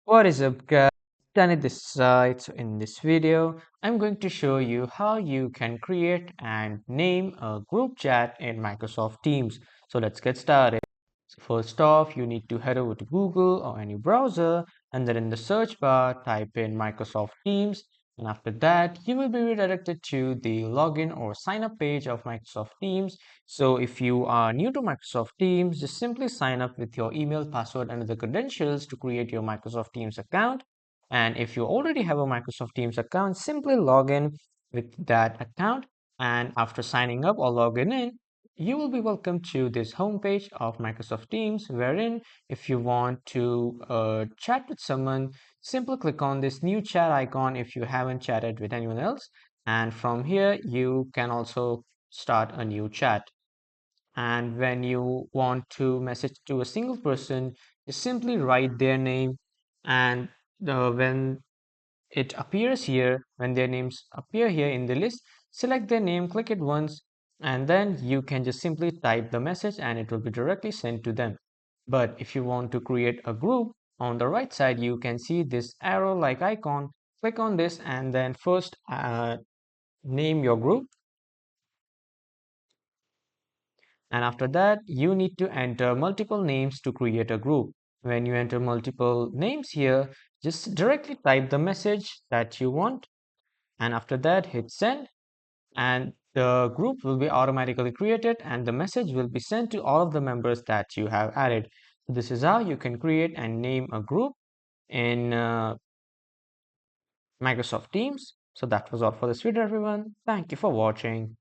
What is up, guys? Danny this side. So in this video, I'm going to show you how you can create and name a group chat in Microsoft Teams. So let's get started. So first off, you need to head over to Google or any browser, and then in the search bar, type in Microsoft Teams. And after that, you will be redirected to the login or sign up page of Microsoft Teams. So if you are new to Microsoft Teams, just simply sign up with your email, password, and the credentials to create your Microsoft Teams account. And if you already have a Microsoft Teams account, simply log in with that account. And after signing up or logging in, you will be welcome to this homepage of Microsoft Teams, wherein if you want to chat with someone, simply click on this new chat icon if you haven't chatted with anyone else. And from here, you can also start a new chat. And when you want to message to a single person, you simply write their name. And when it appears here, when their names appear here in the list, select their name, click it once, and then you can just simply type the message and it will be directly sent to them. But if you want to create a group, on the right side, you can see this arrow like icon. Click on this and then first name your group. And after that, you need to enter multiple names to create a group. When you enter multiple names here, just directly type the message that you want. And after that, hit send. And the group will be automatically created and the message will be sent to all of the members that you have added. This is how you can create and name a group in Microsoft Teams. So that was all for this video, everyone. Thank you for watching.